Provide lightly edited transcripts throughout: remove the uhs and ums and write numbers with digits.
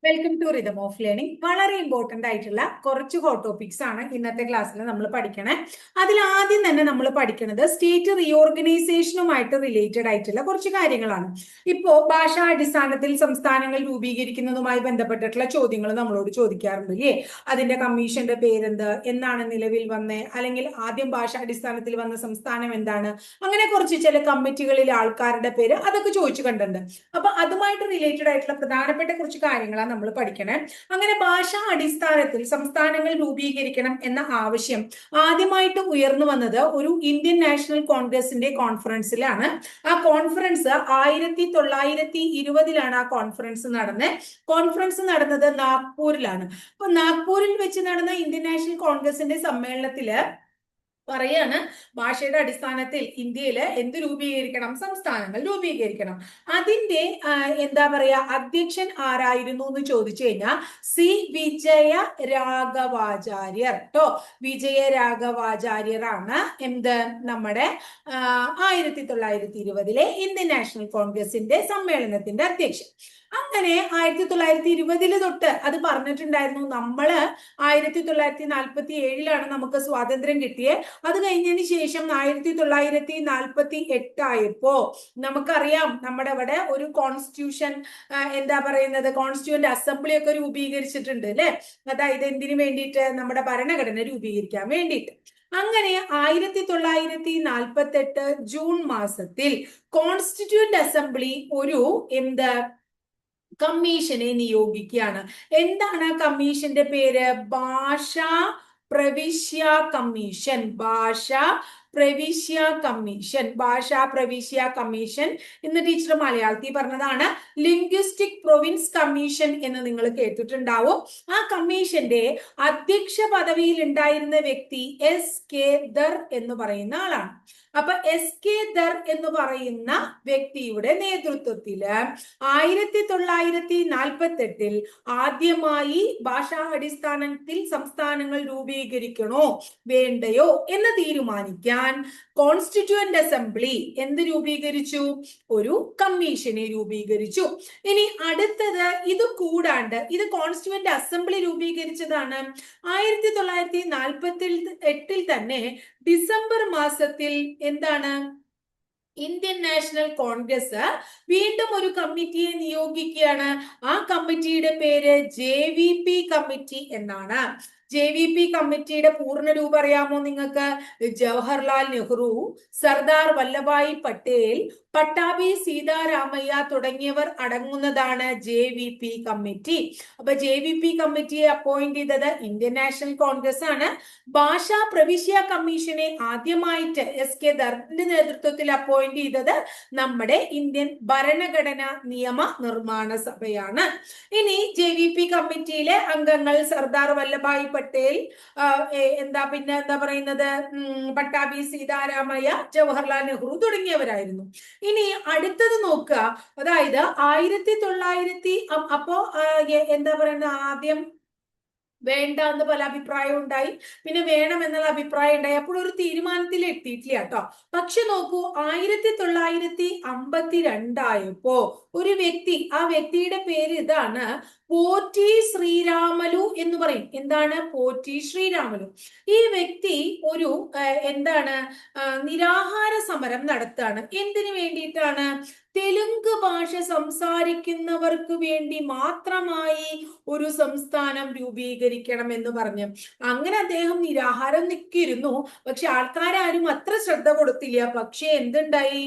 Welcome to rhythm of learning. വളരെ important ആയിട്ടുള്ള കുറച്ച് ഹോട്ട് ടോപ്പിക്സ് ആണ് ഇന്നത്തെ ക്ലാസ്സിൽ നമ്മൾ പഠിക്കണേ. അതിൽ ആദ്യം തന്നെ നമ്മൾ പഠിക്കുന്നത് സ്റ്റേറ്റ് റീഓർഗനൈസേഷനുമായിട്ട് റിലേറ്റഡ് ആയിട്ടുള്ള കുറച്ച് കാര്യങ്ങളാണ്. ഇപ്പോ ഭാഷാ അടിസ്ഥാനത്തിൽ സംസ്ഥാനങ്ങൾ രൂപീകരിക്കുന്നതുമായി ബന്ധപ്പെട്ടിട്ടുള്ള ചോദ്യങ്ങൾ നമ്മളോട് ചോദിക്കാറുണ്ട് അല്ലേ? അതിന്റെ കമ്മീഷന്റെ പേരെന്ത്, എന്നാണ് നിലവിൽ വന്നേ, അല്ലെങ്കിൽ ആദ്യം ഭാഷാ അടിസ്ഥാനത്തിൽ വന്ന സംസ്ഥാനം എന്താണ്, അങ്ങനെ കുറച്ച് ചില കമ്മിറ്റികളിലെ ആൾക്കാരുടെ പേര് അതൊക്കെ ചോദിച്ചു കണ്ടിട്ടുണ്ട്. അപ്പൊ അതുമായിട്ട് റിലേറ്റഡ് ആയിട്ടുള്ള പ്രധാനപ്പെട്ട കുറച്ച് കാര്യങ്ങളാണ് നമ്മൾ പഠിക്കണേ. അങ്ങനെ ഭാഷാ അടിസ്ഥാനത്തിൽ സംസ്ഥാനങ്ങൾ രൂപീകരിക്കണം എന്ന ആവശ്യം ആദ്യമായിട്ട് ഉയർന്നു വന്നത് ഒരു ഇന്ത്യൻ നാഷണൽ കോൺഗ്രസിന്റെ കോൺഫറൻസിലാണ്. ആ കോൺഫറൻസ് 1920 ആ കോൺഫറൻസ് നടന്നത്. കോൺഫറൻസ് നടന്നത് നാഗ്പൂരിലാണ്. അപ്പൊ നാഗ്പൂരിൽ വെച്ച് നടന്ന ഇന്ത്യൻ നാഷണൽ കോൺഗ്രസിന്റെ സമ്മേളനത്തില് പറയാണ്, ഭാഷയുടെ അടിസ്ഥാനത്തിൽ ഇന്ത്യയില് എന്ത് രൂപീകരിക്കണം, സംസ്ഥാനങ്ങൾ രൂപീകരിക്കണം. അതിന്റെ എന്താ പറയാ, അധ്യക്ഷൻ ആരായിരുന്നു എന്ന് ചോദിച്ചു കഴിഞ്ഞാൽ സി വിജയ രാഘവാചാര്യർ ട്ടോ. വിജയ രാഘവാചാര്യരാണ് എന്ത് നമ്മുടെ 1920 ഇന്ത്യൻ നാഷണൽ കോൺഗ്രസിന്റെ സമ്മേളനത്തിന്റെ അധ്യക്ഷൻ. അങ്ങനെ 1920 തൊട്ട് അത് പറഞ്ഞിട്ടുണ്ടായിരുന്നു. നമ്മള് 1947 നമുക്ക് സ്വാതന്ത്ര്യം കിട്ടിയത്. അത് കഴിഞ്ഞതിന് ശേഷം 1948 ആയപ്പോ നമുക്കറിയാം നമ്മുടെ ഇവിടെ ഒരു കോൺസ്റ്റിറ്റ്യൂഷൻ, എന്താ പറയുന്നത്, കോൺസ്റ്റിറ്റ്യൂന്റ് അസംബ്ലി ഒക്കെ രൂപീകരിച്ചിട്ടുണ്ട് അല്ലെ? അതായത് എന്തിനു വേണ്ടിയിട്ട്? നമ്മുടെ ഭരണഘടന രൂപീകരിക്കാൻ വേണ്ടിയിട്ട്. അങ്ങനെ 1948 ജൂൺ മാസത്തിൽ കോൺസ്റ്റിറ്റ്യൂന്റ് അസംബ്ലി ഒരു കമ്മീഷനെ നിയോഗിക്കുകയാണ്. എന്താണ് കമ്മീഷന്റെ പേര്? ഭാഷാ പ്രവിശ്യ കമ്മീഷൻ. ഭാഷാ പ്രവിശ്യ കമ്മീഷൻ. ഭാഷാ പ്രവിശ്യ കമ്മീഷൻ ഇന്ന് ടീച്ചർ മലയാളത്തിൽ പറഞ്ഞതാണ്. ലിംഗ്വിസ്റ്റിക് പ്രൊവിൻസ് കമ്മീഷൻ എന്ന് നിങ്ങൾ കേട്ടിട്ടുണ്ടാവും. ആ കമ്മീഷന്റെ അധ്യക്ഷ പദവിയിൽ ഉണ്ടായിരുന്ന വ്യക്തി S.K. ദർ എന്ന് പറയുന്ന ആളാണ്. അപ്പൊ S.K. ദർ എന്ന് പറയുന്ന വ്യക്തിയുടെ നേതൃത്വത്തില് 1948 ആദ്യമായി ഭാഷാ അടിസ്ഥാനത്തിൽ സംസ്ഥാനങ്ങൾ രൂപീകരിക്കണോ വേണ്ടയോ എന്ന് തീരുമാനിക്കാൻ കോൺസ്റ്റിറ്റ്യൂവന്റ് അസംബ്ലി എന്ത് രൂപീകരിച്ചു? ഒരു കമ്മീഷനെ രൂപീകരിച്ചു. ഇനി അടുത്തത്, ഇത് കൂടാണ്ട് ഇത് കോൺസ്റ്റിറ്റ്യൂവന്റ് അസംബ്ലി രൂപീകരിച്ചതാണ് 1948 തന്നെ ഡിസംബർ മാസത്തിൽ. എന്താണ്? ഇന്ത്യൻ നാഷണൽ കോൺഗ്രസ് വീണ്ടും ഒരു കമ്മിറ്റിയെ നിയോഗിക്കുകയാണ്. ആ കമ്മിറ്റിയുടെ പേര് JVP കമ്മിറ്റി എന്നാണ്. JVP കമ്മിറ്റിയുടെ പൂർണ്ണ രൂപം അറിയാമോ നിങ്ങൾക്ക്? ജവഹർലാൽ നെഹ്റു, സർദാർ വല്ലഭായ് പട്ടേൽ, പട്ടാഭി സീതാരാമയ്യ തുടങ്ങിയവർ അടങ്ങുന്നതാണ് JVP കമ്മിറ്റി. അപ്പൊ JVP കമ്മിറ്റിയെ അപ്പോയിന്റ് ചെയ്തത് ഇന്ത്യൻ നാഷണൽ കോൺഗ്രസ് ആണ്. ഭാഷാ പ്രവിശ്യ കമ്മീഷനെ ആദ്യമായിട്ട് S.K. ദറിന്റെ നേതൃത്വത്തിൽ അപ്പോയിന്റ് ചെയ്തത് നമ്മുടെ ഇന്ത്യൻ ഭരണഘടന നിയമ നിർമ്മാണ സഭയാണ്. ഇനി JVP കമ്മിറ്റിയിലെ അംഗങ്ങൾ സർദാർ വല്ലഭായ് പട്ടേൽ, എന്താ പറയുന്നത്, പട്ടാഭി സീതാരാമയ്യ, ജവഹർലാൽ നെഹ്റു തുടങ്ങിയവരായിരുന്നു. ഇനി അടുത്തത് നോക്കുക. അതായത് 1900 അപ്പോ എന്താ പറയുന്നത്, ആദ്യം വേണ്ട എന്ന് പല അഭിപ്രായം ഉണ്ടായി, പിന്നെ വേണം എന്നുള്ള അഭിപ്രായം ഉണ്ടായി. അപ്പോൾ ഒരു തീരുമാനത്തിൽ എത്തിയിട്ടില്ല കേട്ടോ. പക്ഷെ നോക്കൂ, 1952 ആയപ്പോ ഒരു വ്യക്തി, ആ വ്യക്തിയുടെ പേര് ഇതാണ്, പോറ്റി ശ്രീരാമലു എന്ന് പറയും. എന്താണ് പോറ്റി ശ്രീരാമലു? ഈ വ്യക്തി ഒരു നിരാഹാര സമരം നടത്താണ്. എന്തിനു വേണ്ടിയിട്ടാണ്? തെലുങ്ക് ഭാഷ സംസാരിക്കുന്നവർക്ക് വേണ്ടി മാത്രമായി ഒരു സംസ്ഥാനം രൂപീകരിക്കണം എന്ന് പറഞ്ഞു. അങ്ങനെ അദ്ദേഹം നിരാഹാരം നിൽക്കിയിരുന്നു. പക്ഷെ ആൾക്കാരും അത്ര ശ്രദ്ധ കൊടുത്തില്ല. പക്ഷെ എന്തുണ്ടായി?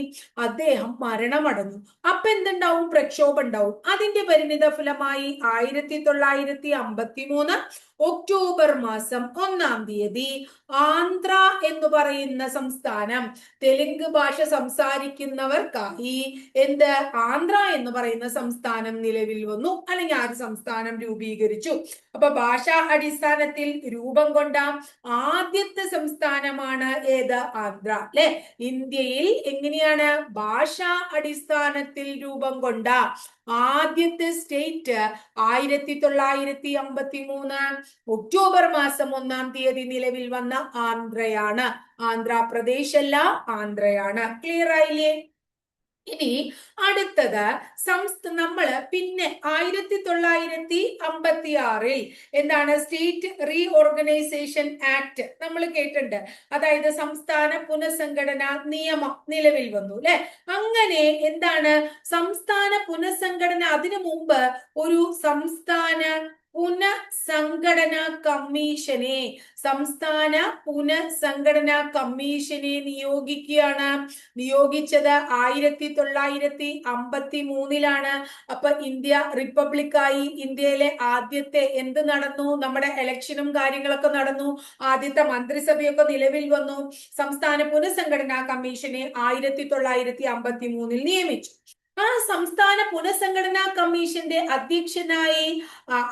അദ്ദേഹം മരണമടഞ്ഞു. അപ്പൊ എന്തുണ്ടാവും? പ്രക്ഷോഭം ഉണ്ടാവും. അതിന്റെ പരിണിത ഫലമായി 1953 ഒക്ടോബർ മാസം 1-ാം തീയതി ആന്ധ്ര എന്ന് പറയുന്ന സംസ്ഥാനം, തെലുങ്ക് ഭാഷ സംസാരിക്കുന്നവർക്കായി ആന്ധ്ര എന്ന് പറയുന്ന സംസ്ഥാനം നിലവിൽ വന്നു, അല്ലെങ്കിൽ ആ സംസ്ഥാനം രൂപീകരിച്ചു. അപ്പൊ ഭാഷാ അടിസ്ഥാനത്തിൽ രൂപം കൊണ്ട ആദ്യത്തെ സംസ്ഥാനമാണ് ഏത്? ആന്ധ്ര അല്ലെ? ഇന്ത്യയിൽ എങ്ങനെയാണ് ഭാഷാ അടിസ്ഥാനത്തിൽ രൂപം കൊണ്ട ആദ്യത്തെ സ്റ്റേറ്റ് 1953 ഒക്ടോബർ മാസം 1-ാം തീയതി നിലവിൽ വന്ന ആന്ധ്രയാണ്. ആന്ധ്രാപ്രദേശ് അല്ല, ആന്ധ്രയാണ്. ക്ലിയർ ആയില്ലേ? ഇനി അടുത്തത് നമ്മള് പിന്നെ 1956 എന്താണ് സ്റ്റേറ്റ് റീഓർഗനൈസേഷൻ ആക്ട് നമ്മൾ കേട്ടിട്ടുണ്ട്. അതായത് സംസ്ഥാന പുനഃസംഘടനാ നിയമം നിലവിൽ വന്നു അല്ലെ. അങ്ങനെ എന്താണ് സംസ്ഥാന പുനഃസംഘടന, അതിനു മുമ്പ് ഒരു സംസ്ഥാന പുനഃസംഘടനാ കമ്മീഷനെ നിയോഗിക്കുകയാണ്. നിയോഗിച്ചത് 1953 അപ്പൊ ഇന്ത്യ റിപ്പബ്ലിക്കായി. ഇന്ത്യയിലെ ആദ്യത്തെ എന്ത് നടന്നു? നമ്മുടെ ഇലക്ഷനും കാര്യങ്ങളൊക്കെ നടന്നു. ആദ്യത്തെ മന്ത്രിസഭയൊക്കെ നിലവിൽ വന്നു. സംസ്ഥാന പുനഃസംഘടനാ കമ്മീഷനെ 1953 നിയമിച്ചു. ആ സംസ്ഥാന പുനഃസംഘടനാ കമ്മീഷന്റെ അധ്യക്ഷനായി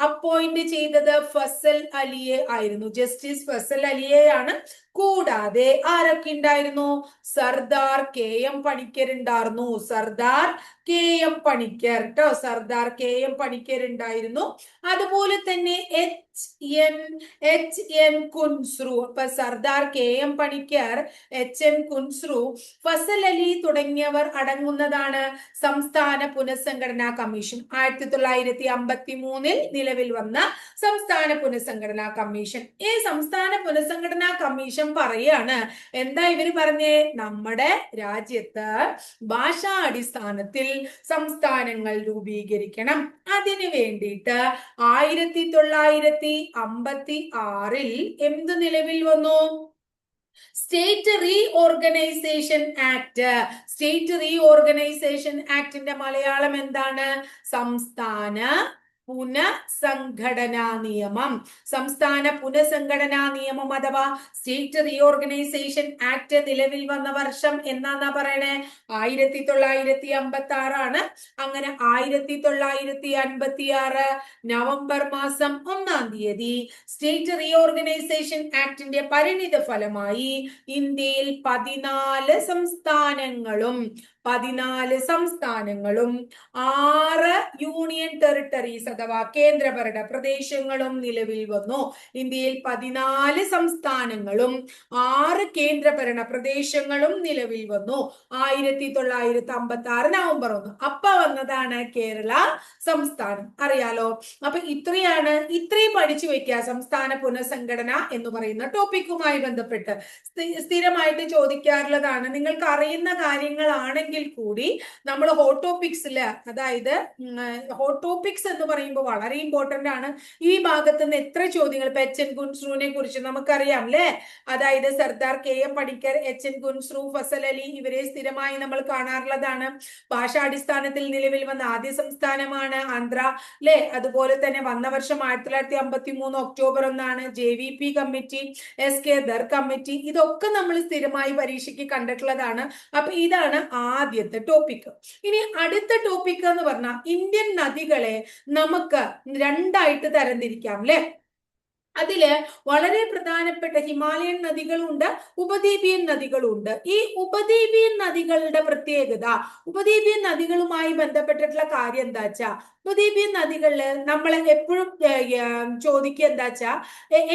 അപ്പോയിന്റ് ചെയ്തത് ഫസൽ അലിയെ ആയിരുന്നു. ജസ്റ്റിസ് ഫസൽ അലിയെയാണ്. കൂടാതെ ആരൊക്കെ ഉണ്ടായിരുന്നു? സർദാർ കെ എം പണിക്കർ ഉണ്ടായിരുന്നു. സർദാർ കെ എം പണിക്കർ ഉണ്ടായിരുന്നു. അതുപോലെ തന്നെ എച്ച് എൻ കുൻസ്രു. അപ്പൊ Sardar K M Panikkar, H N Kunzru, Fazal Ali തുടങ്ങിയവർ അടങ്ങുന്നതാണ് സംസ്ഥാന പുനഃസംഘടനാ കമ്മീഷൻ. 1953 നിലവിൽ വന്ന സംസ്ഥാന പുനഃസംഘടനാ കമ്മീഷൻ. ഈ സംസ്ഥാന പുനഃസംഘടനാ കമ്മീഷൻ പറയാണ്, എന്താ ഇവര് പറഞ്ഞേ? നമ്മുടെ രാജ്യത്ത് ഭാഷാടിസ്ഥാനത്തിൽ സംസ്ഥാനങ്ങൾ രൂപീകരിക്കണം. അതിനു വേണ്ടിയിട്ട് 1956 എന്ത് നിലവിൽ വന്നു? സ്റ്റേറ്റ് റീഓർഗനൈസേഷൻ ആക്ടിന്റെ മലയാളം എന്താണ്? സംസ്ഥാന പുനഃസംഘടനാ നിയമം. അഥവാ സ്റ്റേറ്റ് റീഓർഗനൈസേഷൻ ആക്ട് നിലവിൽ വന്ന വർഷം എന്നാ പറയണേ? 1956 അങ്ങനെ 1956 നവംബർ മാസം 1-ാം തീയതി സ്റ്റേറ്റ് റീഓർഗനൈസേഷൻ ആക്ടിന്റെ പരിണിത ഫലമായി ഇന്ത്യയിൽ 14 സംസ്ഥാനങ്ങളും 6 യൂണിയൻ ടെറിട്ടറീസ് അഥവാ കേന്ദ്രഭരണ പ്രദേശങ്ങളും നിലവിൽ വന്നു. ഇന്ത്യയിൽ 14 സംസ്ഥാനങ്ങളും 6 കേന്ദ്രഭരണ പ്രദേശങ്ങളും നിലവിൽ വന്നു 1956 നവംബർ 1. അപ്പൊ വന്നതാണ് കേരള സംസ്ഥാനം. അറിയാലോ. അപ്പൊ ഇത്രയും പഠിച്ചു വെക്കുക. സംസ്ഥാന പുനഃസംഘടന എന്ന് പറയുന്ന ടോപ്പിക്കുമായി ബന്ധപ്പെട്ട് സ്ഥിരമായിട്ട് ചോദിക്കാറുള്ളതാണ്. നിങ്ങൾക്ക് അറിയുന്ന കാര്യങ്ങളാണെങ്കിൽ കൂടി നമ്മൾ ഹോട്ട് ടോപ്പിക്സില്, അതായത് ഹോട്ട് ടോപ്പിക്സ് എന്ന് പറയുമ്പോൾ വളരെ ഇമ്പോർട്ടന്റ് ആണ്. ഈ ഭാഗത്ത് നിന്ന് എത്ര ചോദ്യങ്ങൾ, ഇപ്പൊ എച്ച് എൻ കുൻസ്രുവിനെ കുറിച്ച് നമുക്കറിയാം അല്ലെ. അതായത് Sardar K M Panikkar, H N Kunzru, Fazal Ali ഇവരെ സ്ഥിരമായി നമ്മൾ കാണാറുള്ളതാണ്. ഭാഷാടിസ്ഥാനത്തിൽ നിലവിൽ വന്ന ആദ്യ സംസ്ഥാനമാണ് ആന്ധ്ര അല്ലെ. അതുപോലെ തന്നെ വന്ന വർഷം 1953 October 1 JVP committee, SK there committee, ഇതൊക്കെ നമ്മൾ സ്ഥിരമായി പരീക്ഷയ്ക്ക് കണ്ടിട്ടുള്ളതാണ്. അപ്പൊ ഇതാണ് ആദ്യത്തെ ടോപ്പിക്. ഇനി അടുത്ത ടോപ്പിക് എന്ന് പറഞ്ഞാൽ ഇന്ത്യൻ നദികളെ നമുക്ക് 2ആയിട്ട് തരംതിരിക്കാം അല്ലെ. അതില് വളരെ പ്രധാനപ്പെട്ട ഹിമാലയൻ നദികളുണ്ട്, ഉപദ്വീപിയൻ നദികളുണ്ട്. ഈ ഉപദ്വീപിയൻ നദികളുടെ പ്രത്യേകത, ഉപദ്വീപിയൻ നദികളുമായി ബന്ധപ്പെട്ടിട്ടുള്ള കാര്യം എന്താ വെച്ചാ, ഉപദ്വീപിയൻ നദികളില് നമ്മൾ എപ്പോഴും ചോദിക്കുക എന്താ വെച്ചാ,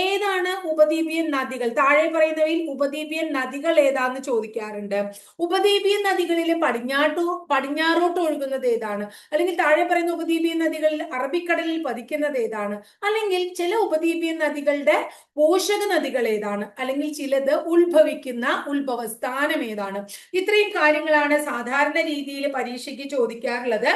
ഏതാണ് ഉപദ്വീപിയൻ നദികൾ? താഴെ പറയുന്നവയിൽ ഉപദ്വീപിയൻ നദികൾ ഏതാന്ന് ചോദിക്കാറുണ്ട്. ഉപദ്വീപിയൻ നദികളിൽ പടിഞ്ഞാറോട്ട് ഒഴുകുന്നത് ഏതാണ്? അല്ലെങ്കിൽ താഴെ പറയുന്ന ഉപദ്വീപിയൻ നദികളിൽ അറബിക്കടലിൽ പതിക്കുന്നത് ഏതാണ്? അല്ലെങ്കിൽ ചില ഉപദ്വീപിയൻ നദികളുടെ പോഷക നദികൾ ഏതാണ്? അല്ലെങ്കിൽ ചിലത് ഉത്ഭവിക്കുന്ന ഉത്ഭവസ്ഥാനം ഏതാണ്? ഇത്രയും കാര്യങ്ങളാണ് സാധാരണ രീതിയിൽ പരീക്ഷയ്ക്ക് ചോദിക്കാറുള്ളത്.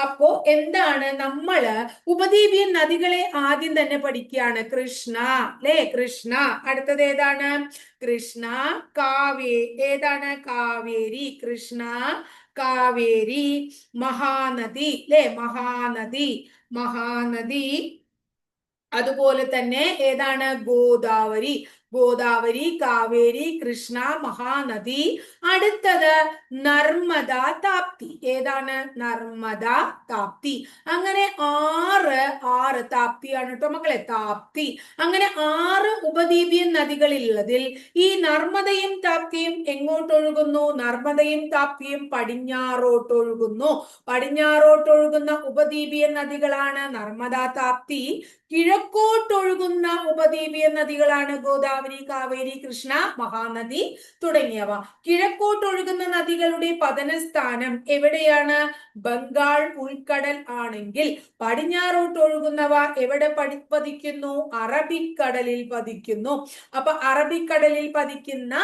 അപ്പോ എന്താണ് നമ്മള് ഉപദ്വീപിയൻ നദികളെ ആദ്യം തന്നെ പഠിക്കുകയാണ്. കൃഷ്ണ അല്ലെ, കൃഷ്ണ. അടുത്തത് ഏതാണ്? കൃഷ്ണ, ഏതാണ്? കാവേരി. കൃഷ്ണ, കാവേരി, മഹാനദി അല്ലെ, മഹാനദി. അതുപോലെ തന്നെ ഏതാണ്? ഗോദാവരി, കാവേരി, കൃഷ്ണ, മഹാനദി. അടുത്തത് നർമ്മദ, താപ്തി. ഏതാണ്? നർമ്മദ, താപ്തി. അങ്ങനെ 6 താപ്തിയാണ് കേട്ടോ മക്കളെ, താപ്തി. അങ്ങനെ 6 ഉപദ്വീപിയൻ നദികളിലുള്ളതിൽ ഈ നർമ്മദയും താപ്തിയും എങ്ങോട്ടൊഴുകുന്നു? നർമ്മദയും താപ്തിയും പടിഞ്ഞാറോട്ടൊഴുകുന്നു. പടിഞ്ഞാറോട്ടൊഴുകുന്ന ഉപദ്വീപിയൻ നദികളാണ് നർമ്മദ, താപ്തി. കിഴക്കോട്ടൊഴുകുന്ന ഉപദ്വീപിയൻ നദികളാണ് ഗോദാവരി, ഗോദാവരി, കാവേരി, കൃഷ്ണ, മഹാനദി തുടങ്ങിയവ. കിഴക്കോട്ടൊഴുകുന്ന നദികളുടെ പതനസ്ഥാനം എവിടെയാണ്? ബംഗാൾ ഉൾക്കടൽ ആണെങ്കിൽ പടിഞ്ഞാറോട്ട് ഒഴുകുന്നവ എവിടെ പതിക്കുന്നു? അറബിക്കടലിൽ പതിക്കുന്നു. അപ്പൊ അറബിക്കടലിൽ പതിക്കുന്ന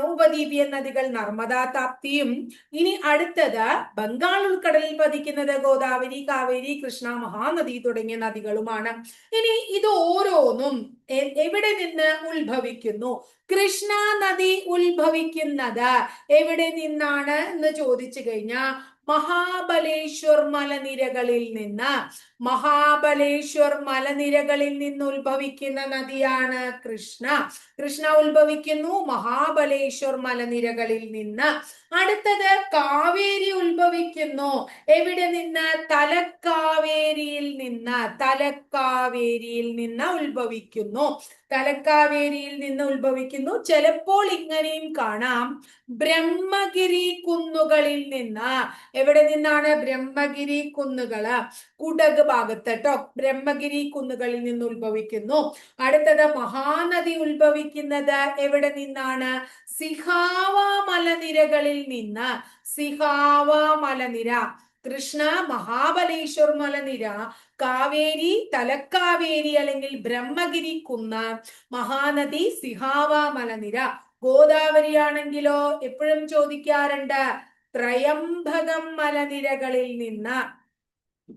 ഉപദ്വീപീയ നദികൾ നർമ്മദ, താപ്തിയും, ഇനി അടുത്തത് ബംഗാൾ ഉൾക്കടലിൽ പതിക്കുന്നത് ഗോദാവരി, കാവേരി, കൃഷ്ണ, മഹാനദി തുടങ്ങിയ നദികളുമാണ്. ഇനി ഇത് ഓരോന്നും എവിടെ നിന്ന് ഉത്ഭവിക്കുന്നു? കൃഷ്ണ നദി ഉത്ഭവിക്കുന്നത് എവിടെ നിന്നാണ് എന്ന് ചോദിച്ചു കഴിഞ്ഞാൽ മഹാബലേശ്വർ മലനിരകളിൽ നിന്ന്. മഹാബലേശ്വർ മലനിരകളിൽ നിന്ന് ഉത്ഭവിക്കുന്ന നദിയാണ് കൃഷ്ണ. കൃഷ്ണ ഉത്ഭവിക്കുന്നു മഹാബലേശ്വർ മലനിരകളിൽ നിന്ന്. അടുത്തത് കാവേരി ഉത്ഭവിക്കുന്നു എവിടെ നിന്ന്? തലക്കാവേരിയിൽ നിന്ന്. തലക്കാവേരിയിൽ നിന്ന് ഉത്ഭവിക്കുന്നു. തലക്കാവേരിയിൽ നിന്ന് ഉത്ഭവിക്കുന്നു. ചിലപ്പോൾ ഇങ്ങനെയും കാണാം, ബ്രഹ്മഗിരി കുന്നുകളിൽ നിന്ന്. എവിടെ നിന്നാണ്? ബ്രഹ്മഗിരി കുന്നുകള്, കുടക് ഭാഗത്ത് കേട്ടോ. ബ്രഹ്മഗിരി കുന്നുകളിൽ നിന്ന് ഉത്ഭവിക്കുന്നു. അടുത്തത് മഹാനദി ഉത്ഭവിക്കുന്നത് എവിടെ നിന്നാണ്? സിഹാവ മലനിരകളിൽ നിന്ന്. സിഹാവ മലനിര. കൃഷ്ണ മഹാബലേശ്വർ മലനിര, കാവേരി തലക്കാവേരി അല്ലെങ്കിൽ ബ്രഹ്മഗിരി കുന്ന്, മഹാനദി സിഹാവ മലനിര. ഗോദാവരി ആണെങ്കിലോ എപ്പോഴും ചോദിക്കാറുണ്ട് ത്രയംബകം മലനിരകളിൽ നിന്ന്.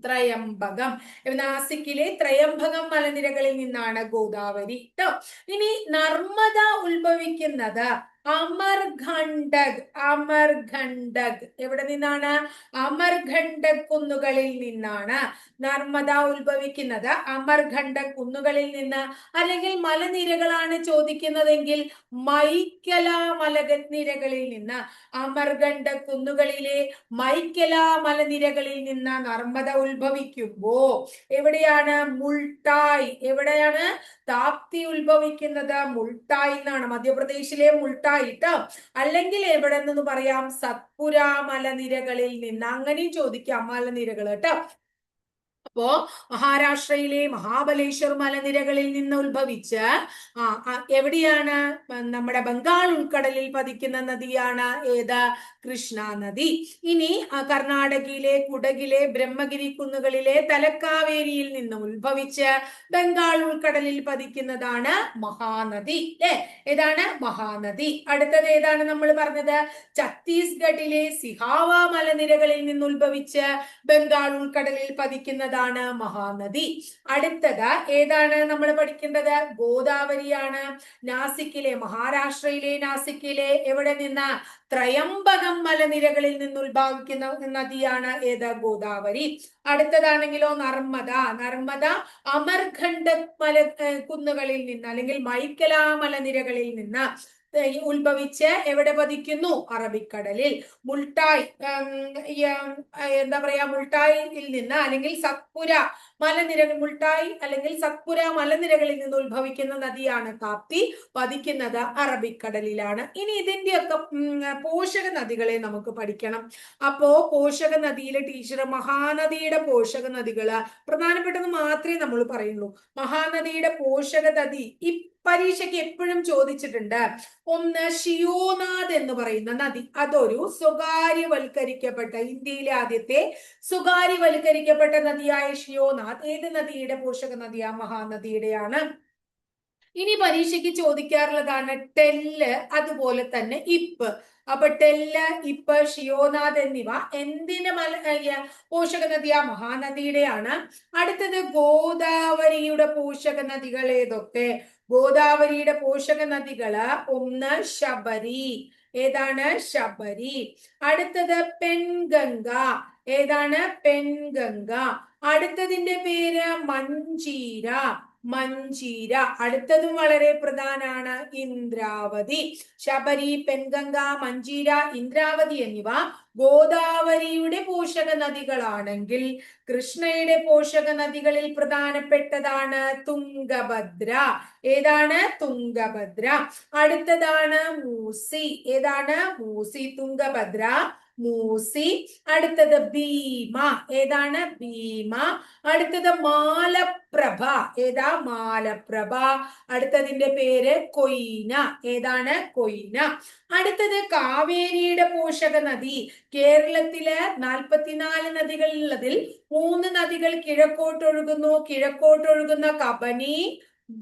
ത്രയംബകം, നാസിക്കിലെ ത്രയംബകം മലനിരകളിൽ നിന്നാണ് ഗോദാവരി ട്ടോ. ഇനി നർമ്മദ ഉത്ഭവിക്കുന്നത് അമർഖണ്ഡക്. അമർഖണ്ഡക് എവിടെ നിന്നാണ്? അമർഖണ്ഡക് കുന്നുകളിൽ നിന്നാണ് നർമ്മദ ഉത്ഭവിക്കുന്നത്. അമർഖണ്ഡക് കുന്നുകളിൽ നിന്ന്. അല്ലെങ്കിൽ മലനിരകളാണ് ചോദിക്കുന്നതെങ്കിൽ മൈക്കല മലനിരകളിൽ നിന്ന്. അമർഖണ്ഡക് കുന്നുകളിലെ മൈക്കല മലനിരകളിൽ നിന്ന് നർമ്മദ ഉത്ഭവിക്കുമ്പോ എവിടെയാണ്? മുൾട്ടായ്. എവിടെയാണ്? താപ്തി ഉത്ഭവിക്കുന്നത് മുൾട്ടായ് എന്നാണ്. മധ്യപ്രദേശിലെ മുൾട്ടായ് ട്ടോ. അല്ലെങ്കിൽ എവിടെ നിന്ന് പറയാം? സത്പുര മലനിരകളിൽ നിന്ന്. അങ്ങനെയും ചോദിക്കാം മലനിരകൾ കേട്ടോ. അപ്പോ മഹാരാഷ്ട്രയിലെ മഹാബലേശ്വർ മലനിരകളിൽ നിന്ന് ഉത്ഭവിച്ച് എവിടെയാണ്? നമ്മുടെ ബംഗാൾ ഉൾക്കടലിൽ പതിക്കുന്ന നദിയാണ് ഏത്? കൃഷ്ണ നദി. ഇനി കർണാടകയിലെ കുടകിലെ ബ്രഹ്മഗിരി കുന്നുകളിലെ തലക്കാവേരിയിൽ നിന്നും ഉത്ഭവിച്ച് ബംഗാൾ ഉൾക്കടലിൽ പതിക്കുന്നതാണ് മഹാനദി. ഏതാണ്? മഹാനദി. അടുത്തത് ഏതാണ് നമ്മൾ പറഞ്ഞത്? ഛത്തീസ്ഗഡിലെ സിഹാവ മലനിരകളിൽ നിന്ന് ഉത്ഭവിച്ച് ബംഗാൾ ഉൾക്കടലിൽ പതിക്കുന്നതാണ് മഹാനദി. അടുത്തത് ഏതാണ് നമ്മൾ പഠിക്കേണ്ടത്? ഗോദാവരിയാണ്. നാസിക്കിലെ, മഹാരാഷ്ട്രയിലെ നാസിക്കിലെ എവിടെ നിന്ന്? ത്രയംബകം മലനിരകളിൽ നിന്ന് ഉത്ഭവിക്കുന്ന നദിയാണ് ഏത്? ഗോദാവരി. അടുത്തതാണെങ്കിലോ നർമ്മദ. നർമ്മദ അമർഖണ്ഡക് മല കുന്നുകളിൽ നിന്ന് അല്ലെങ്കിൽ മൈക്കല മലനിരകളിൽ നിന്ന് ഉത്ഭവിച്ച് എവിടെ പതിക്കുന്നു? അറബിക്കടലിൽ. മുൾട്ടായ് എന്താ പറയാ, മുൾട്ടായിൽ നിന്ന് അല്ലെങ്കിൽ സത്പുര മലനിരകൾ, മുൾട്ടായ് അല്ലെങ്കിൽ സത്പുര മലനിരകളിൽ നിന്ന് ഉത്ഭവിക്കുന്ന നദിയാണ് താപ്തി. പതിക്കുന്നത് അറബിക്കടലിലാണ്. ഇനി ഇതിന്റെയൊക്കെ പോഷക നദികളെ നമുക്ക് പഠിക്കണം. അപ്പോ പോഷക നദിയിലെ ടീച്ചർ മഹാനദിയുടെ പോഷക നദികള് പ്രധാനപ്പെട്ടത് മാത്രമേ നമ്മൾ പറയുള്ളൂ. മഹാനദിയുടെ പോഷക നദി പരീക്ഷയ്ക്ക് എപ്പോഴും ചോദിച്ചിട്ടുണ്ട്. ഒന്ന് ഷിയോനാഥ് എന്ന് പറയുന്ന നദി. അതൊരു സ്വകാര്യവൽക്കരിക്കപ്പെട്ട, ഇന്ത്യയിലെ ആദ്യത്തെ സ്വകാര്യവൽക്കരിക്കപ്പെട്ട നദിയായ ഷിയോനാഥ് ഏത് നദിയുടെ പോഷക നദിയാ? മഹാനദിയുടെയാണ്. ഇനി പരീക്ഷയ്ക്ക് ചോദിക്കാറുള്ളതാണ് ടെല്ല്, അതുപോലെ തന്നെ ഇപ്പ്. അപ്പൊ ടെല്ല്, ഇപ്പ്, ഷിയോനാഥ് എന്നിവ എന്തിന്റെ പോഷക നദിയാ? മഹാനദിയുടെയാണ്. അടുത്തത് ഗോദാവരിയുടെ പോഷക നദികൾ ഏതൊക്കെ? ഗോദാവരിയുടെ പോഷക നദികള് ഒന്ന് ശബരി. ഏതാണ്? ശബരി. അടുത്തത് പെൻഗംഗ. ഏതാണ്? പെൻഗംഗ. അടുത്തതിന്റെ പേര് മഞ്ചീര. മഞ്ചീര. അടുത്തതും വളരെ പ്രധാനാണ് ഇന്ദ്രാവതി. ശബരി, പെൻഗംഗ, മഞ്ചീര, ഇന്ദ്രാവതി എന്നിവ ഗോദാവരിയുടെ പോഷക നദികളാണെങ്കിൽ കൃഷ്ണയുടെ പോഷക നദികളിൽ പ്രധാനപ്പെട്ടതാണ് തുംഗഭദ്ര. ഏതാണ്? തുംഗഭദ്ര. അടുത്തതാണ് മൂസി. ഏതാണ്? മൂസി. തുംഗഭദ്ര, മൂസി, അടുത്തത് ഭീമ, ഏതാണ് ഭീമ, അടുത്തത് മാലപ്രഭ, ഏതാ മാലപ്രഭ, അടുത്തതിന്റെ പേര് കൊയ്ന, ഏതാണ് കൊയ്ന. അടുത്തത് കാവേരിയുടെ പോഷക നദി. കേരളത്തില് 44 നദികളുള്ളതിൽ 3 നദികൾ കിഴക്കോട്ടൊഴുകുന്നു. കിഴക്കോട്ടൊഴുകുന്ന കബനി,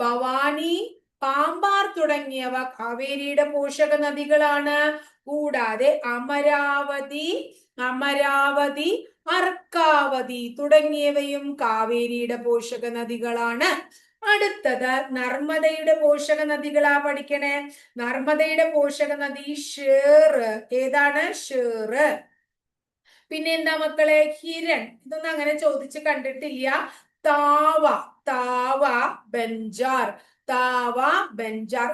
ഭവാനി, പാമ്പാർ തുടങ്ങിയവ കാവേരിയുടെ പോഷക നദികളാണ്. കൂടാതെ അമരാവതി, അർക്കാവതി തുടങ്ങിയവയും കാവേരിയുടെ പോഷക നദികളാണ്. അടുത്തത് നർമ്മദയുടെ പോഷക നദികളാ പഠിക്കണേ. നർമ്മദയുടെ പോഷക നദി ഷേർ, ഏതാണ് ഷേർ. പിന്നെ എന്താ മക്കളെ, ഹിരൺ, ഇതൊന്നും അങ്ങനെ ചോദിച്ച് കണ്ടിട്ടില്ല. താവ ബെഞ്ചാർ,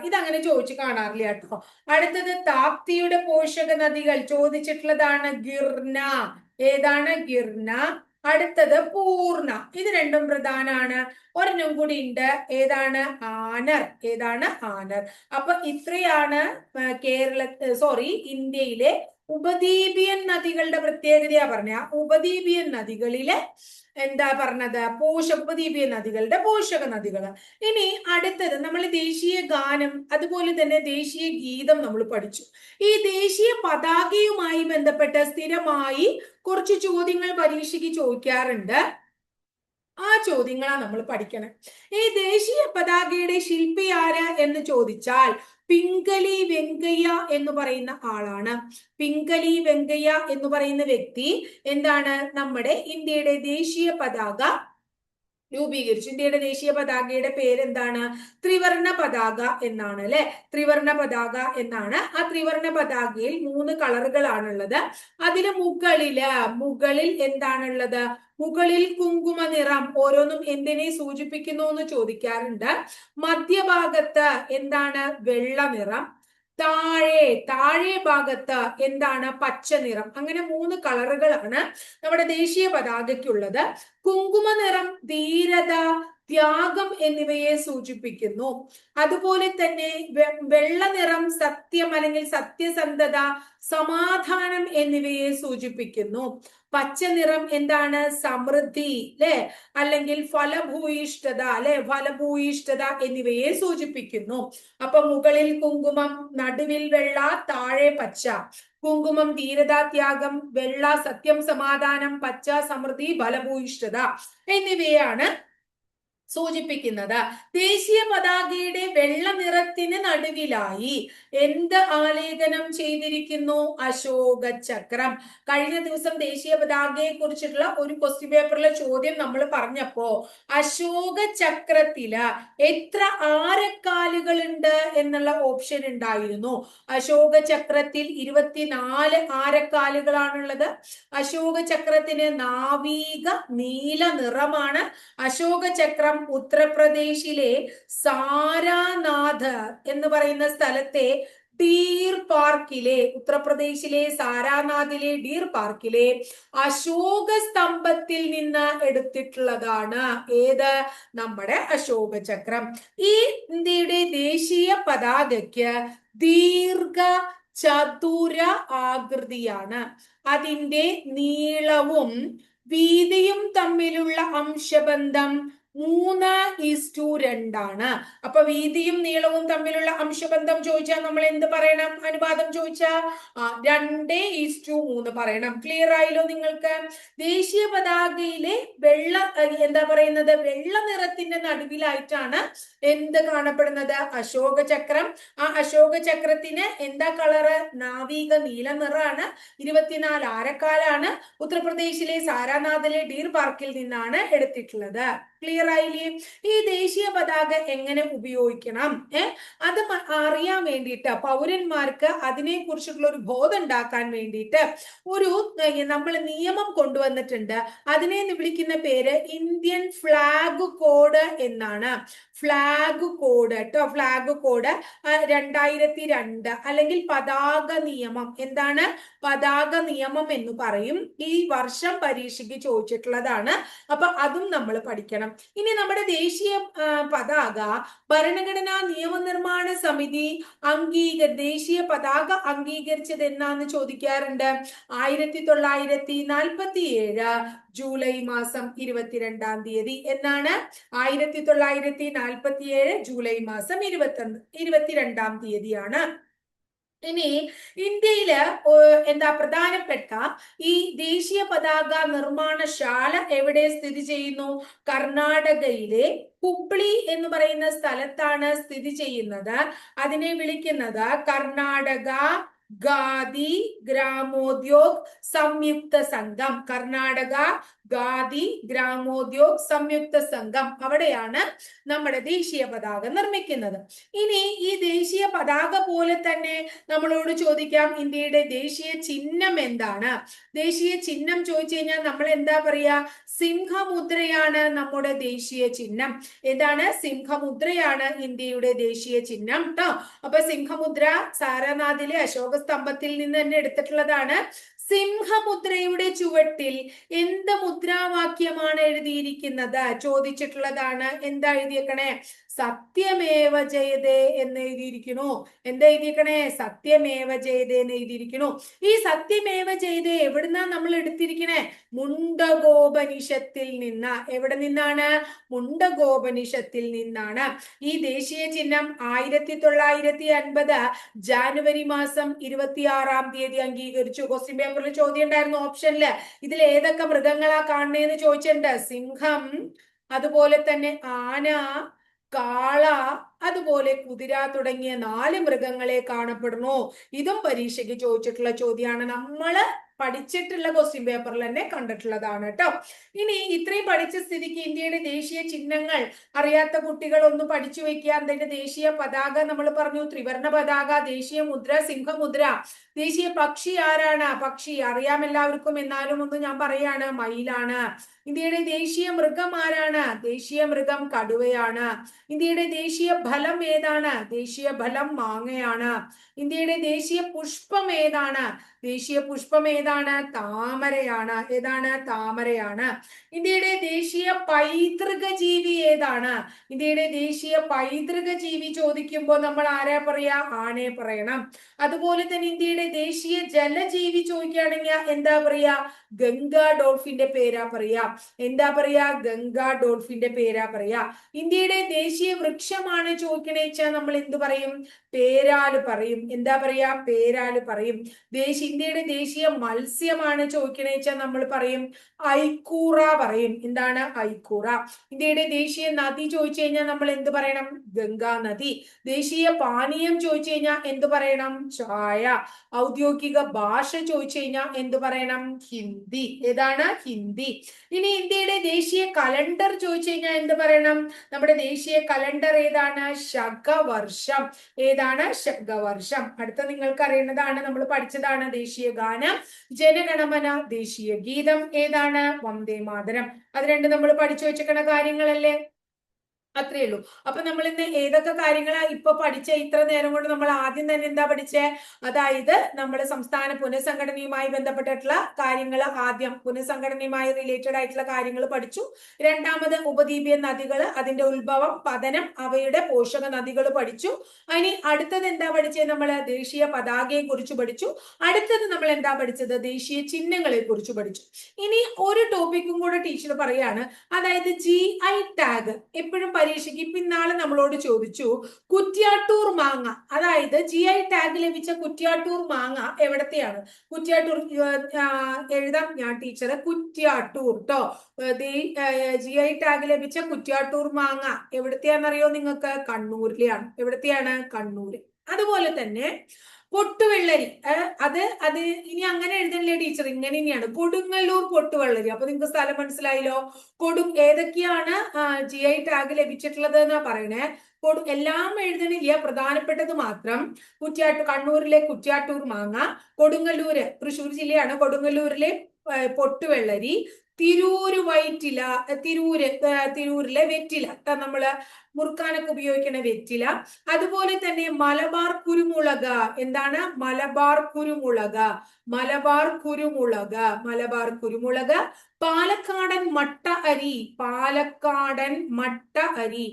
ഇതങ്ങനെ ചോദിച്ചു കാണാറില്ല കേട്ടോ. അടുത്തത് താപ്തിയുടെ പോഷക നദികൾ ചോദിച്ചിട്ടുള്ളതാണ് ഗിർന, ഏതാണ് ഗിർന. അടുത്തത് പൂർണ്ണ, ഇത് രണ്ടും പ്രധാനാണ്. ഒരെണ്ണം കൂടി ഉണ്ട്, ഏതാണ് ആനർ, ഏതാണ് ആനർ. അപ്പൊ ഇത്രയാണ് ഇന്ത്യയിലെ ഉപദ്വീപിയൻ നദികളുടെ പ്രത്യേകതയാ പറഞ്ഞ. ഉപദ്വീപിയൻ നദികളിലെ എന്താ പറഞ്ഞത്, ഉപദ്വീപിയൻ നദികളുടെ പോഷക നദികൾ. ഇനി അടുത്തത് നമ്മൾ ദേശീയ ഗാനം അതുപോലെ തന്നെ ദേശീയ ഗീതം നമ്മൾ പഠിച്ചു. ഈ ദേശീയ പതാകയുമായി ബന്ധപ്പെട്ട് സ്ഥിരമായി കുറച്ച് ചോദ്യങ്ങൾ പരീക്ഷയ്ക്ക് ചോദിക്കാറുണ്ട്. ആ ചോദ്യങ്ങളാണ് നമ്മൾ പഠിക്കണം. ഈ ദേശീയ പതാകയുടെ ശില്പി ആര് എന്ന് ചോദിച്ചാൽ പിംഗലി വെങ്കയ്യ എന്ന് പറയുന്ന ആളാണ്. പിംഗലി വെങ്കയ്യ എന്ന് പറയുന്ന വ്യക്തി എന്താണ് നമ്മുടെ ഇന്ത്യയുടെ ദേശീയ പതാക രൂപീകരിച്ചു. ഇന്ത്യയുടെ ദേശീയ പതാകയുടെ പേരെന്താണ്, ത്രിവർണ പതാക എന്നാണ് അല്ലെ. ത്രിവർണ പതാക എന്നാണ്. ആ ത്രിവർണ പതാകയിൽ 3 കളറുകളാണുള്ളത്. അതില് മുകളിൽ എന്താണുള്ളത്, മുകളിൽ കുങ്കുമ നിറം. ഓരോന്നും എന്തിനെ സൂചിപ്പിക്കുന്നു എന്ന് ചോദിക്കാറുണ്ട്. മധ്യഭാഗത്ത് എന്താണ്, വെള്ള നിറം. താഴെ ഭാഗത്ത് എന്താണ്, പച്ച നിറം. അങ്ങനെ 3 കളറുകളാണ് നമ്മുടെ ദേശീയ പതാകയ്ക്കുള്ളത്. കുങ്കുമ നിറം ധീരത, ത്യാഗം എന്നിവയെ സൂചിപ്പിക്കുന്നു. അതുപോലെ തന്നെ വെള്ള നിറം സത്യം അല്ലെങ്കിൽ സത്യസന്ധത, സമാധാനം എന്നിവയെ സൂചിപ്പിക്കുന്നു. പച്ച നിറം എന്താണ്, സമൃദ്ധി അല്ലെ, അല്ലെങ്കിൽ ഫലഭൂയിഷ്ഠത എന്നിവയെ സൂചിപ്പിക്കുന്നു. അപ്പൊ മുകളിൽ കുങ്കുമം, നടുവിൽ വെള്ള, താഴെ പച്ച. കുങ്കുമം ധീരത, ത്യാഗം, വെള്ള സത്യം, സമാധാനം, പച്ച സമൃദ്ധി, ഫലഭൂയിഷ്ഠത എന്നിവയാണ് സൂചിപ്പിക്കുന്നത്. ദേശീയ പതാകയുടെ വെള്ള നിറത്തിന് നടുവിലായി എന്ത് ആലേഖനം ചെയ്തിരിക്കുന്നു, അശോക ചക്രം. കഴിഞ്ഞ ദിവസം ദേശീയ പതാകയെ കുറിച്ചിട്ടുള്ള ഒരു ക്വസ്റ്റ്യൻ പേപ്പറിലെ ചോദ്യം നമ്മൾ പറഞ്ഞപ്പോ അശോക ചക്രത്തില് എത്ര ആരക്കാലുകൾ ഉണ്ട് എന്നുള്ള ഓപ്ഷൻ ഉണ്ടായിരുന്നു. അശോക ചക്രത്തിൽ 24 ആരക്കാലുകളാണുള്ളത്. അശോക ചക്രത്തിന് നാവീക നീല നിറമാണ്. അശോക ചക്രം ഉത്തർപ്രദേശിലെ സാരാനാഥ് എന്ന് പറയുന്ന സ്ഥലത്തെ ഡീർ പാർക്കിലെ അശോക സ്തംഭത്തിൽ നിന്ന് എടുത്തിട്ടുള്ളതാണ്. ഏത്, നമ്മുടെ അശോക ചക്രം. ഈ ഇന്ത്യയുടെ ദേശീയ പതാകയ്ക്ക് ദീർഘ ചതുര ആകൃതിയാണ്. അതിന്റെ നീളവും വീതിയും തമ്മിലുള്ള അംശബന്ധം 3:2 അപ്പൊ വീതിയും നീളവും തമ്മിലുള്ള അംശബന്ധം ചോദിച്ചാൽ നമ്മൾ എന്ത് പറയണം, അനുപാതം ചോദിച്ചാൽ 2:3 പറയണം. ക്ലിയർ ആയല്ലോ നിങ്ങൾക്ക്. ദേശീയ പതാകയിലെ വെള്ള നിറത്തിന്റെ നടുവിലായിട്ടാണ് എന്ത് കാണപ്പെടുന്നത്, അശോക ചക്രം. ആ അശോക ചക്രത്തിന് എന്താ കളറ്, നാവീക നീല നിറാണ്. 24 ആരക്കാലാണ്. ഉത്തർപ്രദേശിലെ സാരാനാഥിലെ ഡീർ പാർക്കിൽ നിന്നാണ് എടുത്തിട്ടുള്ളത്. ക്ലിയർ ആയില്ലേ. ഈ ദേശീയ പതാക എങ്ങനെ ഉപയോഗിക്കണം അത് അറിയാൻ വേണ്ടിയിട്ട് പൗരന്മാർക്ക് അതിനെ കുറിച്ചിട്ടുള്ള ഒരു ബോധം ഉണ്ടാക്കാൻ വേണ്ടിയിട്ട് ഒരു നമ്മൾ നിയമം കൊണ്ടുവന്നിട്ടുണ്ട്. അതിനെ വിളിക്കുന്ന പേര് ഇന്ത്യൻ ഫ്ലാഗ് കോഡ് എന്നാണ്. ഫ്ലാഗ് കോഡ് കേട്ടോ. ഫ്ലാഗ് കോഡ് 2002 അല്ലെങ്കിൽ പതാക നിയമം. എന്താണ്, പതാക നിയമം എന്ന് പറയും. ഈ വർഷം പരീക്ഷയ്ക്ക് ചോദിച്ചിട്ടുള്ളതാണ്. അപ്പൊ അതും നമ്മൾ പഠിക്കണം. ഇനി നമ്മുടെ ദേശീയ പതാക ഭരണഘടനാ നിയമനിർമ്മാണ സമിതി ദേശീയ പതാക അംഗീകരിച്ചത് എന്നാന്ന് ചോദിക്കാറുണ്ട്. 1947 ജൂലൈ മാസം 22 എന്നാണ്. 1947 ജൂലൈ മാസം 22 ഇനി ഇന്ത്യയില് എന്താ പ്രധാനപ്പെട്ട ഈ ദേശീയ പതാക നിർമ്മാണശാല എവിടെ സ്ഥിതി ചെയ്യുന്നു? കർണാടകയിലെ ഹുബ്ലി എന്ന് പറയുന്ന സ്ഥലത്താണ് സ്ഥിതി ചെയ്യുന്നത്. അതിനെ വിളിക്കുന്നത് കർണാടക ഖാദി ഗ്രാമോദ്योग സംയുക്ത സംഘം. കർണാടക ഖാദി ഗ്രാമോദ്योग സംയുക്ത സംഘം, അവിടെയാണ് നമ്മുടെ ദേശീയ പതാക നിർമ്മിക്കുന്നത്. ഇനി ഈ ദേശീയ പതാക പോലെ തന്നെ നമ്മളോട് ചോദിക്കാം, ഇന്ത്യയുടെ ദേശീയ ചിഹ്നം എന്താണ്? ദേശീയ ചിഹ്നം ചോദിച്ചു കഴിഞ്ഞാൽ നമ്മൾ എന്താ പറയാ? സിംഹമുദ്രയാണ് നമ്മുടെ ദേശീയ ചിഹ്നം. ഏതാണ്? സിംഹമുദ്രയാണ് ഇന്ത്യയുടെ ദേശീയ ചിഹ്നം ട്ടോ. അപ്പൊ സിംഹമുദ്ര സാരനാഥിലെ അശോക സ്തംഭത്തിൽ നിന്ന് തന്നെ എടുത്തിട്ടുള്ളതാണ്. സിംഹമുദ്രയുടെ ചുവട്ടിൽ എന്ത് മുദ്രാവാക്യമാണ് എഴുതിയിരിക്കുന്നത്? ചോദിച്ചിട്ടുള്ളതാണ്. എന്താ എഴുതിയേക്കണേ? സത്യമേവ ജയതേ എന്ന് എഴുതിയിരിക്കണു. എന്താ എഴുതിയിരിക്കണേ? സത്യമേവ ജയതേ എന്ന് എഴുതിയിരിക്കണു. ഈ സത്യമേവ ജയതേ എവിടുന്നാ നമ്മൾ എടുത്തിരിക്കണേ? മുണ്ടകോപനിഷത്തിൽ നിന്ന്. എവിടെ നിന്നാണ്? മുണ്ടകോപനിഷത്തിൽ നിന്നാണ്. ഈ ദേശീയ ചിഹ്നം 1950 ജാനുവരി മാസം 26 അംഗീകരിച്ചു. ക്വസ്റ്റ്യൻ പേപ്പറിൽ ചോദ്യം ഉണ്ടായിരുന്നു ഓപ്ഷനില്. ഇതിൽ ഏതൊക്കെ മൃഗങ്ങളാ കാണുന്നതെന്ന് ചോദിച്ചിട്ടുണ്ട്. സിംഹം, അതുപോലെ തന്നെ ആന, കാള, അതുപോലെ കുതിര തുടങ്ങിയ 4 മൃഗങ്ങളെ കാണപ്പെടുന്നു. ഇതും പരീക്ഷയ്ക്ക് ചോദിച്ചിട്ടുള്ള ചോദ്യമാണ്. നമ്മള് പഠിച്ചിട്ടുള്ള ക്വസ്റ്റ്യൻ പേപ്പറിൽ തന്നെ കണ്ടിട്ടുള്ളതാണ് കേട്ടോ. ഇനി ഇത്രയും പഠിച്ച സ്ഥിതിക്ക് ഇന്ത്യയുടെ ദേശീയ ചിഹ്നങ്ങൾ അറിയാത്ത കുട്ടികൾ ഒന്ന് പഠിച്ചു വെക്കുക. അതിന്റെ ദേശീയ പതാക നമ്മൾ പറഞ്ഞു, ത്രിവർണ പതാക. ദേശീയ മുദ്ര സിംഹമുദ്ര. ദേശീയ പക്ഷി ആരാണ്? പക്ഷി അറിയാം എല്ലാവർക്കും, എന്നാലും ഒന്ന് ഞാൻ പറയാണ്, മയിലാണ്. ഇന്ത്യയുടെ ദേശീയ മൃഗം ആരാണ്? ദേശീയ മൃഗം കടുവയാണ്. ഇന്ത്യയുടെ ദേശീയ ഫലം ഏതാണ്? ദേശീയ ഫലം മാങ്ങയാണ്. ഇന്ത്യയുടെ ദേശീയ പുഷ്പം ഏതാണ്? ദേശീയ പുഷ്പം ഏതാണ്? താമരയാണ്. ഏതാണ്? താമരയാണ്. ഇന്ത്യയുടെ ദേശീയ പൈതൃക ജീവി ഏതാണ്? ഇന്ത്യയുടെ ദേശീയ പൈതൃക ജീവി ചോദിക്കുമ്പോൾ നമ്മൾ ആരാ പറയാ? ആനയെ പറയണം. അതുപോലെ തന്നെ ഇന്ത്യയുടെ ദേശീയ ജലജീവി ചോദിക്കുകയാണെങ്കിൽ എന്താ പറയാ? ഗംഗാ ഡോൾഫിന്റെ പേരാ പറയാ. എന്താ പറയാ? ഗംഗാ ഡോൾഫിന്റെ പേരാ പറയാ. ഇന്ത്യയുടെ ദേശീയ വൃക്ഷമാണ് ചോദിക്കണേച്ചാ നമ്മൾ എന്ത് പറയും? പേരാല് പറയും. എന്താ പറയാ? പേരാല് പറയും. ഇന്ത്യയുടെ ദേശീയ മത്സ്യമാണ് ചോദിക്കണേച്ചാ നമ്മൾ പറയും ഐക്കൂറ പറയും. എന്താണ്? ഐക്കൂറ. ഇന്ത്യയുടെ ദേശീയ നദി ചോദിച്ചു കഴിഞ്ഞാൽ നമ്മൾ എന്ത് പറയണം? ഗംഗാ നദി. ദേശീയ പാനീയം ചോദിച്ചു കഴിഞ്ഞാൽ എന്ത് പറയണം? ചായ. ഔദ്യോഗിക ഭാഷ ചോദിച്ചു കഴിഞ്ഞാൽ എന്ത് പറയണം? ഹിന്ദി. ഏതാണ്? ഹിന്ദി. ഇനി ഇന്ത്യയുടെ ദേശീയ കലണ്ടർ ചോദിച്ചു കഴിഞ്ഞാൽ എന്ത് പറയണം? നമ്മുടെ ദേശീയ കലണ്ടർ ഏതാണ്? ശകവർഷം. ഏതാണ്? ശകവർഷം. അടുത്ത നിങ്ങൾക്ക് അറിയുന്നതാണ്, നമ്മൾ പഠിച്ചതാണ്. ദേശീയ ഗാനം ജനഗണമന. ദേശീയ ഗീതം ഏതാണ്? വന്ദേ മാതരം. അത് രണ്ട് നമ്മൾ പഠിച്ചു വെച്ചിരിക്കുന്ന കാര്യങ്ങളല്ലേ? അത്രേ ഉള്ളൂ. അപ്പൊ നമ്മൾ ഇന്ന് ഏതൊക്കെ കാര്യങ്ങളാ ഇപ്പൊ പഠിച്ച ഇത്ര നേരം കൊണ്ട് നമ്മൾ ആദ്യം തന്നെ എന്താ പഠിച്ചേ? അതായത് നമ്മുടെ സംസ്ഥാന പുനഃസംഘടനയുമായി ബന്ധപ്പെട്ടിട്ടുള്ള കാര്യങ്ങൾ, ആദ്യം പുനഃസംഘടനയുമായി റിലേറ്റഡ് ആയിട്ടുള്ള കാര്യങ്ങൾ പഠിച്ചു. രണ്ടാമത് ഉപദ്വീപീയ നദികൾ, അതിന്റെ ഉത്ഭവം, പതനം, അവയുടെ പോഷക നദികൾ പഠിച്ചു. ഇനി അടുത്തത് എന്താ പഠിച്ചത്? നമ്മൾ ദേശീയ പതാകയെ കുറിച്ച് പഠിച്ചു. അടുത്തത് നമ്മൾ എന്താ പഠിച്ചത്? ദേശീയ ചിഹ്നങ്ങളെ കുറിച്ച് പഠിച്ചു. ഇനി ഒരു ടോപ്പിക്കും കൂടെ ടീച്ചർ പറയാണ്, അതായത് GI ടാഗ്. എപ്പോഴും പരീക്ഷയ്ക്ക് ഇപ്പൊ ഇന്നാളെ നമ്മളോട് ചോദിച്ചു, കുറ്റ്യാട്ടൂർ മാങ്ങ, അതായത് GI ടാഗ് ലഭിച്ച കുറ്റ്യാട്ടൂർ മാങ്ങ എവിടത്തെയാണ്? കുറ്റ്യാട്ടൂർ എഴുതാം ഞാൻ ടീച്ചർ. കുറ്റ്യാട്ടൂർ ട്ടോ. GI ടാഗ് ലഭിച്ച കുറ്റ്യാട്ടൂർ മാങ്ങ എവിടത്തെയാണെന്നറിയോ നിങ്ങൾക്ക്? കണ്ണൂരിലെയാണ്. എവിടത്തെയാണ്? കണ്ണൂര്. അതുപോലെ തന്നെ പൊട്ടുവെള്ളരി, അത് ഇനി അങ്ങനെ എഴുതണില്ലേ ടീച്ചർ, ഇങ്ങനെ തന്നെയാണ്. കൊടുങ്ങല്ലൂർ പൊട്ടുവെള്ളരി. അപ്പൊ നിങ്ങൾക്ക് സ്ഥലം മനസ്സിലായല്ലോ. ഏതൊക്കെയാണ് GI ടാഗ് ലഭിച്ചിട്ടുള്ളത് എന്നാ പറയണേ. എല്ലാം എഴുതണില്ല, പ്രധാനപ്പെട്ടത് മാത്രം. കണ്ണൂരിലെ കുറ്റ്യാട്ടൂർ മാങ്ങ, കൊടുങ്ങല്ലൂര് തൃശ്ശൂർ ജില്ലയാണ്, കൊടുങ്ങല്ലൂരിലെ പൊട്ടുവെള്ളരി, തിരൂര് വൈറ്റില, തിരൂരിലെ വെറ്റില നമ്മള് മുറുക്കാനൊക്കെ ഉപയോഗിക്കുന്ന വെറ്റില. അതുപോലെ തന്നെ മലബാർ കുരുമുളക്. എന്താണ് മലബാർ കുരുമുളക്? മലബാർ കുരുമുളക്, മലബാർ കുരുമുളക്. പാലക്കാടൻ മട്ട അരി, പാലക്കാടൻ മട്ട അരി,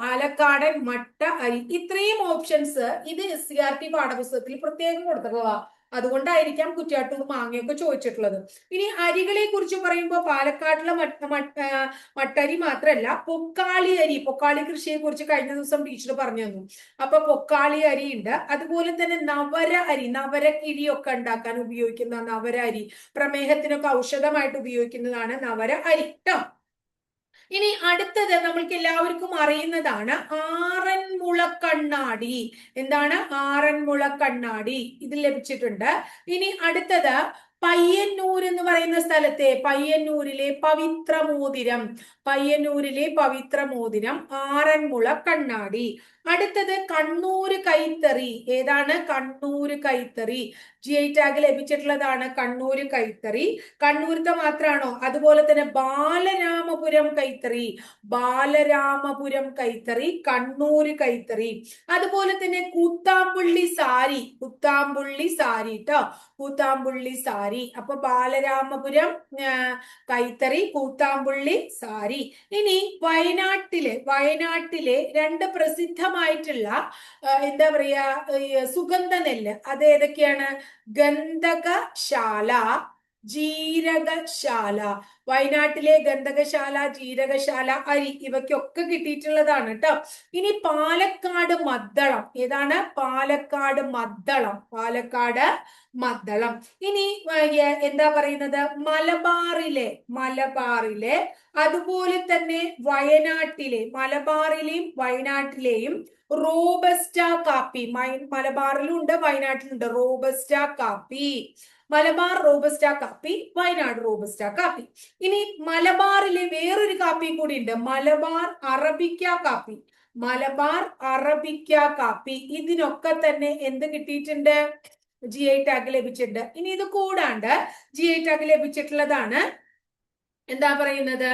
പാലക്കാടൻ മട്ട അരി. ഇത്രയും ഓപ്ഷൻസ് ഇത് SCERT പാഠപുസ്തകത്തിൽ പ്രത്യേകം കൊടുത്തിട്ടുള്ളതാ. അതുകൊണ്ടായിരിക്കാം കുറ്റ്യാട്ടൂർ മാങ്ങയൊക്കെ ചോദിച്ചിട്ടുള്ളത്. ഇനി അരികളെ കുറിച്ച് പറയുമ്പോൾ പാലക്കാട്ടിലെ മട്ടരി മാത്രമല്ല, പൊക്കാളി അരി, പൊക്കാളി കൃഷിയെ കുറിച്ച് കഴിഞ്ഞ ദിവസം ടീച്ചർ പറഞ്ഞു തന്നു. അപ്പൊ പൊക്കാളി അരി ഉണ്ട്. അതുപോലെ തന്നെ നവര അരി, നവരക്കിഴിയൊക്കെ ഉണ്ടാക്കാൻ ഉപയോഗിക്കുന്ന നവര അരി, പ്രമേഹത്തിനൊക്കെ ഔഷധമായിട്ട് ഉപയോഗിക്കുന്നതാണ് നവര അരി ട്ടോ. ഇനി അടുത്തത് നമ്മൾക്ക് എല്ലാവർക്കും അറിയുന്നതാണ് ആറന്മുള കണ്ണാടി. എന്താണ് ആറന്മുള കണ്ണാടി? ഇത് ലഭിച്ചിട്ടുണ്ട്. ഇനി അടുത്തത് പയ്യന്നൂർ എന്ന് പറയുന്ന സ്ഥലത്തെ, പയ്യന്നൂരിലെ പവിത്രമോതിരം, പയ്യന്നൂരിലെ പവിത്രമോതിരം ആറന്മുള കണ്ണാടി. അടുത്തത് കണ്ണൂര് കൈത്തറി. ഏതാണ് കണ്ണൂര് കൈത്തറി? GI ടാഗ് ലഭിച്ചിട്ടുള്ളതാണ് കണ്ണൂര് കൈത്തറി. കണ്ണൂരത്തെ മാത്രാണോ? അതുപോലെ തന്നെ ബാലരാമപുരം കൈത്തറി, ബാലരാമപുരം കൈത്തറി, കണ്ണൂര് കൈത്തറി. അതുപോലെ തന്നെ കൂത്താമ്പുള്ളി സാരി, കൂത്താമ്പുള്ളി സാരി ട്ടോ, കൂത്താമ്പുള്ളി സാരി. അപ്പൊ ബാലരാമപുരം കൈത്തറി, കൂത്താമ്പുള്ളി സാരി. ഇനി വയനാട്ടിലെ രണ്ട് പ്രസിദ്ധമായിട്ടുള്ള എന്താ പറയാ സുഗന്ധ നെല്ല്, അത് ഏതൊക്കെയാണ്? ഗന്ധകശാല, ജീരകശാല. വയനാട്ടിലെ ഗന്ധകശാല, ജീരകശാല അരി, ഇവയ്ക്കൊക്കെ കിട്ടിയിട്ടുള്ളതാണ് കേട്ടോ. ഇനി പാലക്കാട് മദ്ദളം. ഏതാണ്? പാലക്കാട് മദ്ദളം, പാലക്കാട് മദ്ദളം. ഇനി എന്താ പറയുന്നത്? മലബാറിലെ അതുപോലെ തന്നെ വയനാട്ടിലെ, മലബാറിലെയും വയനാട്ടിലെയും റോബസ്റ്റ കാപ്പി. മലബാറിലും ഉണ്ട് വയനാട്ടിലുണ്ട് റോബസ്റ്റ കാപ്പി. മലബാർ റോബസ്റ്റ കാപ്പി, വയനാട് റോബസ്റ്റ കാപ്പി. ഇനി മലബാറിലെ വേറൊരു കാപ്പി കൂടി ഉണ്ട്, മലബാർ അറബിക്ക കാപ്പി, മലബാർ അറബിക്ക കാപ്പി. ഇതിനൊക്കെ തന്നെ എന്ത് കിട്ടിയിട്ടുണ്ട്? GI ടാഗ് ലഭിച്ചിട്ടുണ്ട്. ഇനി ഇത് കൂടാണ്ട് GI ടാഗ് ലഭിച്ചിട്ടുള്ളതാണ് എന്താ പറയുന്നത്?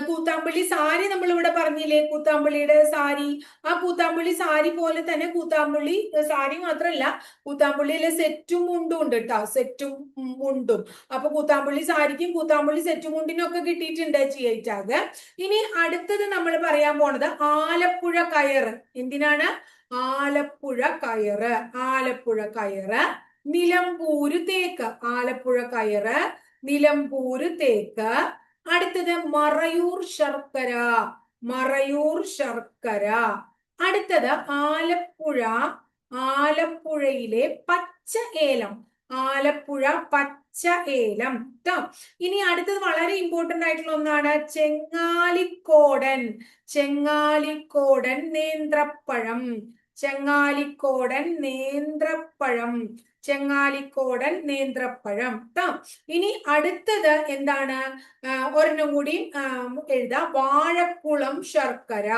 കൂത്താമ്പള്ളി സാരി നമ്മൾ ഇവിടെ പറഞ്ഞില്ലേ, കൂത്താമ്പള്ളിയുടെ സാരി. ആ കൂത്താമ്പള്ളി സാരി പോലെ തന്നെ കൂത്താമ്പള്ളി സാരി മാത്രമല്ല, കൂത്താമ്പള്ളിയിലെ സെറ്റും മുണ്ടും ഉണ്ട് കേട്ടോ, സെറ്റും മുണ്ടും. അപ്പൊ കൂത്താമ്പള്ളി സാരിക്കും കൂത്താമ്പള്ളി സെറ്റും മുണ്ടിനും ഒക്കെ കിട്ടിയിട്ടുണ്ട് GI ടാഗ്. ഇനി അടുത്തത് നമ്മൾ പറയാൻ പോണത് ആലപ്പുഴ കയറ്. എന്തിനാണ്? ആലപ്പുഴ കയറ്, ആലപ്പുഴ കയറ്. നിലമ്പൂര് തേക്ക്, ആലപ്പുഴ കയറ്, നിലമ്പൂര് തേക്ക്. അടുത്തത് മറയൂർ ശർക്കര, മറയൂർ ശർക്കര. അടുത്തത് ആലപ്പുഴയിലെ പച്ച ഏലം, ആലപ്പുഴ പച്ച ഏലം ട്ടോ. ഇനി അടുത്തത് വളരെ ഇമ്പോർട്ടന്റ് ആയിട്ടുള്ള ഒന്നാണ് ചെങ്ങാലിക്കോടൻ, ചെങ്ങാലിക്കോടൻ നേന്ത്രപ്പഴം, ചെങ്ങാലിക്കോടൻ നേന്ത്രപ്പഴം, ചെങ്ങാലിക്കോടൻ നേന്ത്രപ്പഴം ട്ടോ. ഇനി അടുത്തത് എന്താണ്? ഒരെണ്ണം കൂടി എഴുതാം, വാഴക്കുളം ശർക്കര.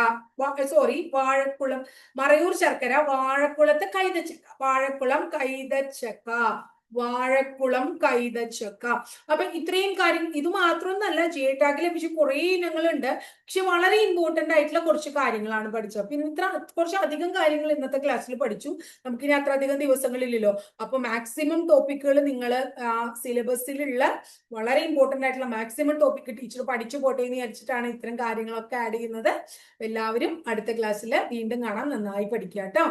വാഴക്കുളം, മറയൂർ ശർക്കര, വാഴക്കുളത്ത് കൈതച്ചക്ക, വാഴക്കുളം കൈതച്ചക്ക, വാഴക്കുളം കൈതച്ചക്ക. അപ്പൊ ഇത്രയും കാര്യം, ഇത് മാത്രമൊന്നല്ല, GI ടാഗ് ലഭിച്ച കുറെ ഇനങ്ങളുണ്ട്. പക്ഷെ വളരെ ഇമ്പോർട്ടന്റ് ആയിട്ടുള്ള കുറച്ച് കാര്യങ്ങളാണ് പഠിച്ചത്. പിന്നെ കുറച്ച് അധികം കാര്യങ്ങൾ ഇന്നത്തെ ക്ലാസ്സിൽ പഠിച്ചു. നമുക്കിനി അത്ര അധികം ദിവസങ്ങളില്ലല്ലോ. അപ്പൊ മാക്സിമം ടോപ്പിക്കുകൾ നിങ്ങൾ സിലബസിലുള്ള വളരെ ഇമ്പോർട്ടന്റ് ആയിട്ടുള്ള മാക്സിമം ടോപ്പിക് ടീച്ചർ പഠിച്ചു പോട്ടെ എന്ന് വിചാരിച്ചിട്ടാണ് ഇത്തരം കാര്യങ്ങളൊക്കെ ആഡ് ചെയ്യുന്നത്. എല്ലാവരും അടുത്ത ക്ലാസ്സിൽ വീണ്ടും കാണാം. നന്നായി പഠിക്കുക കേട്ടോ.